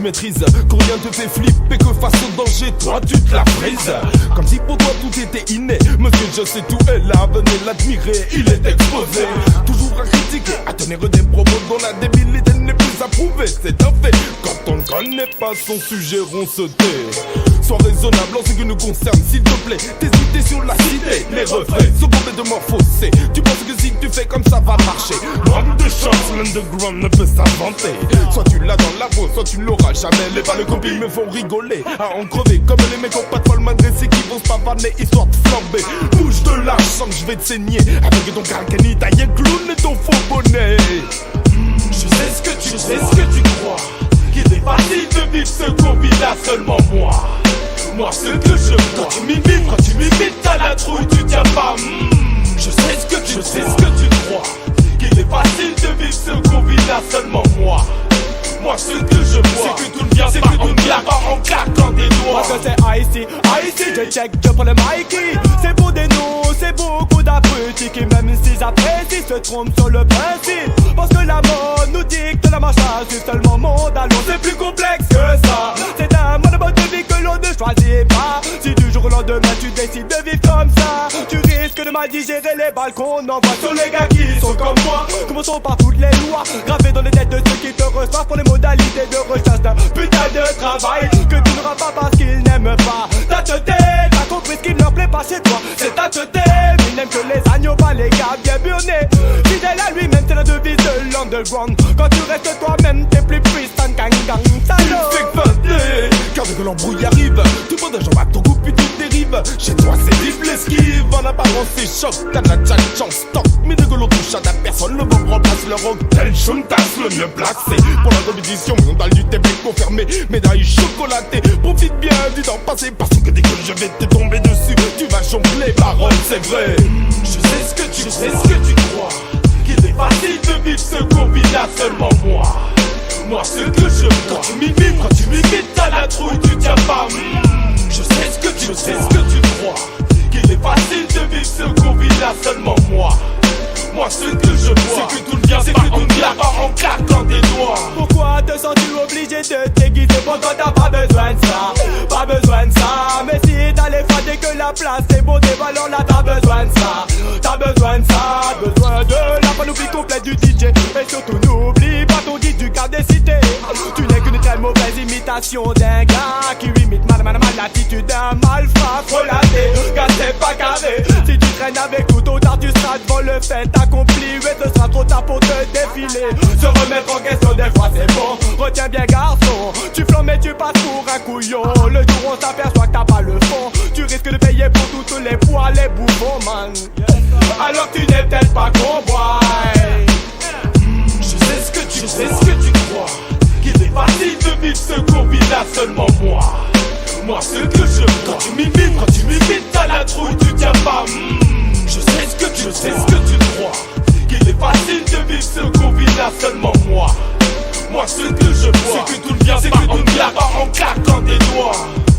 tu maîtrises, que rien te fait flipper, que face au danger, toi tu te la frises. Comme si pour toi tout était inné. Monsieur je sais tout est là, venez l'admirer, il est exposé. Toujours à critiquer, à tenir des propos dont la débilité n'est plus approuvée. C'est un fait, quand on ne connaît pas son sujet, on se tait. Sois raisonnable en ce qui nous concerne, s'il te plaît. Tes idées sur la cité, les refrains sont complètement faussés. Tu penses que si tu fais comme ça va marcher? Manque de chance, l'underground ne peut s'inventer. Soit tu l'as dans la peau, soit tu l'auras jamais. Les balles copies me font rigoler, à en crever. Comme les mecs ont pas de folle malgré c'est qui vont se pavaner, histoire de flamber. Bouge de là, je sens que je vais te saigner. Avec ton carcani, taillé clown et ton faux bonnet. Je sais ce que tu crois, qu'il est facile de vivre ce qu'on vit là seulement moi. Moi ce que je vois, quand tu m'imites à la trouille, tu tiens pas. Je sais ce que tu crois, qu'il est facile de vivre ce qu'on vit là seulement moi. Moi ce que je vois, c'est que tout ne vient pas en claquant des doigts. Parce que c'est ici, je check, je prends le Mikey. C'est pour des noms, c'est beaucoup d'abrutis qui même s'ils apprécient se trompent sur le principe. Parce que la mode nous dicte la marche à suivre seulement monde à l'eau. C'est plus complexe que ça. C'est un mode de vie que l'on ne choisit pas. Si du jour au lendemain tu décides de vivre comme ça, tu risques de mal digérer les balles qu'on envoie sur les gars qui sont comme moi. Commençons par toutes les lois gravées dans les têtes de ceux qui te reçoivent pour les modalités de recherche d'un putain de travail que tu n'auras pas parce qu'ils n'aiment pas ta tête. T'as compris ce qui ne leur plaît pas chez toi, c'est ta tête. Ils n'aiment que les agneaux, pas les gars bien burnés. Fidèle à lui-même, c'est la devise de l'underground. Quand tu restes toi-même, t'es plus puissant gang gang. Salaud. Fais feinter, car dès que l'embrouille arrive, tout le monde a jambe à ton goût puis tu dérives. Chez toi c'est vive l'esquive, en apparence c'est choc. T'as de la chance, stock, mais dès que l'on touche à ta personne, le vent remplace le rock. Tel Chuntas, le mieux placé pour la compétition mondiale du TP confirmé. Médaille chocolatée, profite bien du temps passé. Parce que dès que je vais te tomber dessus, tu vas jongler, parole c'est vrai. Je sais ce que tu crois, qu'il est facile de vivre ce qu'on vit là seulement moi. Moi ce que je vois, quand tu m'imites à la trouille, tu tiens pas. Je sais ce que tu crois, qu'il est facile de vivre ce qu'on vit là seulement moi. Moi ce que je vois, c'est que tout ne vient pas en claquant des doigts. Pourquoi te sens-tu obligé de déguiser? Pourtant t'as pas besoin de ça, pas besoin de ça. Mais si t'as les fans et que la place est beau des valeurs là, t'as besoin de ça, t'as besoin de ça. Besoin de la panoplie complète du DJ. Et surtout n'oublie pas ton guide du cap des cités. Tu n'es qu'une très mauvaise imitation d'un gars qui imite mal l'attitude d'un malfrat frelaté. Car c'est pas carré, si tu traînes avec tout au tard tu seras devant le fait accompli. Et ce sera trop tard pour te défiler. Se remettre en question des fois c'est bon. Retiens bien garçon, tu flammes et tu passes pour un couillon. Le jour où on s'aperçoit que t'as pas le fond, tu risques de payer pour tous les poids, les bouffons man. Alors tu n'es peut-être pas boy. Je sais ce que tu crois, qu'il est facile de vivre ce qu'on vit là seulement moi. Moi ce que je vois, quand tu m'imites à la trouille, tu tiens pas. Je sais ce que tu crois, qu'il est facile de vivre ce qu'on vit là seulement moi. Moi ce que je vois, c'est que tout ne vient pas en claquant des doigts.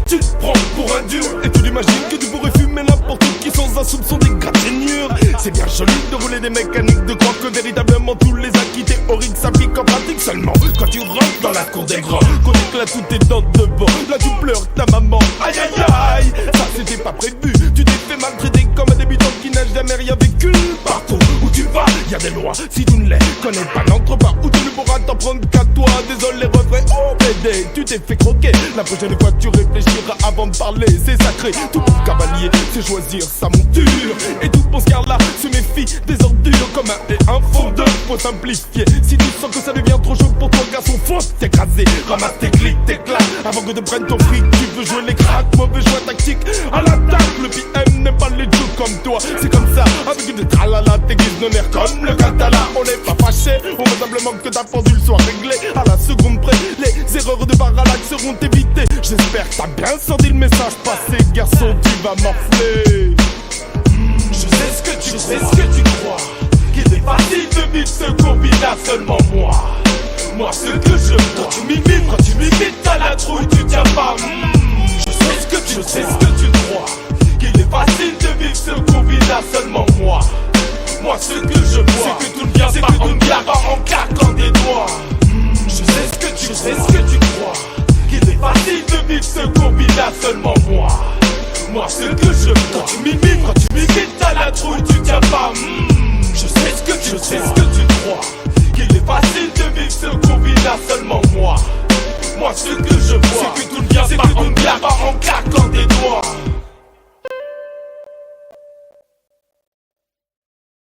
Tu te prends pour un dur et tu l'imagines que tu pourrais fumer n'importe qui sans un soupçon d'égratignure. C'est bien joli de rouler des mécaniques, de croire que véritablement tous les acquis théoriques s'appliquent en pratique seulement quand tu rentres dans la cour des grands, qu'on éclate toutes tes dents devant. Là tu pleures ta maman, aïe aïe aïe. Ça c'était pas prévu, tu t'es fait maltraiter comme un débutant qui n'a jamais rien vécu. Partout où tu vas, y a des lois, si tu ne les connais pas n'entre pas où tu ne pourras t'en prendre qu'à toi. Désolé refrain, oh bébé, tu t'es fait croquer. La prochaine fois tu réfléchiras avant de parler, c'est sacré. Tout bon cavalier, c'est choisir sa monture. Et tout bon scarlat se méfie des ordures comme un et un fondeur. Faut simplifier, si tu sens que ça devient trop chaud pour toi garçon, faut t'écraser. Ramasse tes clics, tes claques, avant que te prenne ton fric. Tu veux jouer les cracks, mauvais choix tactique. À l'attaque, le PM n'est pas les jeux comme toi. C'est comme ça, avec des tralala, tes guises non air comme le catala. On n'est pas fâché, on veut simplement que ta pendule soit réglée. À la seconde près, les erreurs de parallaxe seront évitées. J'espère que t'as bien senti le message passé, garçon, tu vas morfler. Je sais ce que tu crois, qu'il est facile de vivre ce qu'on vit là seulement moi. Moi ce que je vois, quand tu m'imites à la trouille, tu tiens pas. Je sais ce que tu crois, qu'il est facile de vivre ce qu'on vit là seulement moi. Moi ce que je vois, c'est que tout ne vient pas en claquant des doigts. Je sais ce que tu crois, facile de vivre ce combinat, seulement moi ce que je vois. Quand tu m'imites, t'as la trouille, tu tiens pas. Je sais ce que tu crois.